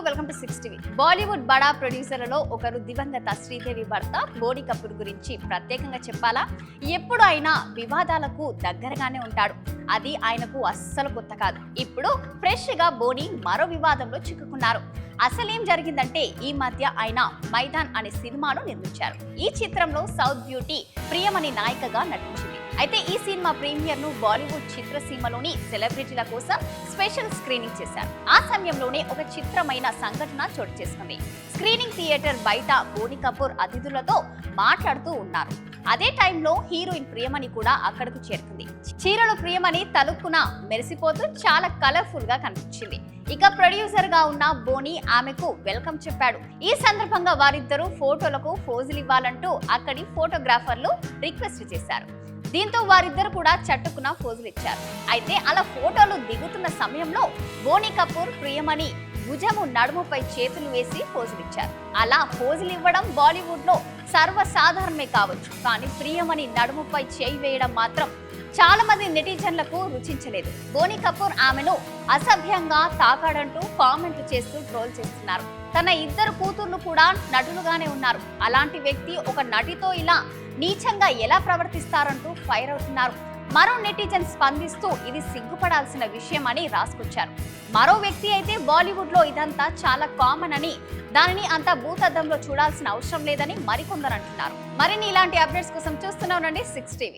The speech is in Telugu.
Welcome to 6 TV. బాలీవుడ్ బడా ప్రొడ్యూసర్లలో ఒకరు దివంగత శ్రీదేవి భర్త బోని కపూర్ గురించి ప్రత్యేకంగా చెప్పాలా? ఎప్పుడు అయినా వివాదాలకు దగ్గరగానే ఉంటాడు. అది ఆయనకు అస్సలు కొత్త కాదు. ఇప్పుడు ఫ్రెష్ గా బోని మరో వివాదంలో చిక్కుకున్నారు. అసలేం జరిగిందంటే ఈ మధ్య ఆయన మైదాన్ అనే సినిమాను నిర్మించారు. ఈ చిత్రంలో సౌత్ బ్యూటీ ప్రియమణి నాయికగా నటించింది. అయితే ఈ సినిమా ప్రీమియర్ ను బాలీవుడ్ చిత్రసీమలోని సెలబ్రిటీల కోసం స్పెషల్ స్క్రీనింగ్ చేశారు. ఆ సమయంలోనే ఒక చిత్రమైన సంఘటన చోటు చేసుకుంది. స్క్రీనింగ్ థియేటర్ బయట బోని కపూర్ అతిథులతో మాట్లాడుతూ ఉన్నారు. అదే టైంలో హీరోయిన్ ప్రియమణి కూడా అక్కడకు చేరుకుంది. చీరలో ప్రియమణి తలుక్కున మెరిసిపోతూ చాలా కలర్ఫుల్ గా కనిపించింది. ఇక ప్రొడ్యూసర్ గా ఉన్న బోని ఆమెకు వెల్కమ్ చెప్పాడు. ఈ సందర్భంగా వారిద్దరూ ఫోటోలకు ఫోజులు ఇవ్వాలంటూ అక్కడి ఫోటోగ్రాఫర్లు రిక్వెస్ట్ చేశారు. దీంతో వారిద్దరు కూడా చట్టుకున్న ఫోజులు ఇచ్చారు. అయితే అలా ఫోటోలు దిగుతున్న సమయంలో బోని కపూర్ ప్రియమణి భుజము నడుముపై చేతులు వేసి ఫోజులు ఇచ్చారు. అలా ఫోజులు ఇవ్వడం బాలీవుడ్ లో సర్వసాధారణమే కావచ్చు. కానీ ప్రియమణి నడుముపై చేయి వేయడం మాత్రం చాలా మంది నెటిజన్లకు రుచించలేదు. బోని కపూర్ ఆమెను అసభ్యంగా తాకాడంటూ కామెంట్లు చేస్తూ ట్రోల్ చేస్తున్నారు. తన ఇద్దరు కూతుర్లు కూడా నటులుగానే ఉన్నారు. అలాంటి వ్యక్తి ఒక నటితో ఇలా నీచంగా ఎలా ప్రవర్తిస్తారంటూ ఫైర్ అవుతున్నారు. మరో నెటిజన్ స్పందిస్తూ ఇది సిగ్గుపడాల్సిన విషయం అని రాసుకొచ్చారు. మరో వ్యక్తి అయితే బాలీవుడ్ లో ఇదంతా చాలా కామన్ అని, దానిని అంత భూతద్దంలో చూడాల్సిన అవసరం లేదని మరికొందరు అంటున్నారు. మరిన్ని ఇలాంటి అప్డేట్స్ కోసం చూస్తూనే ఉండండి 6 టీవీ.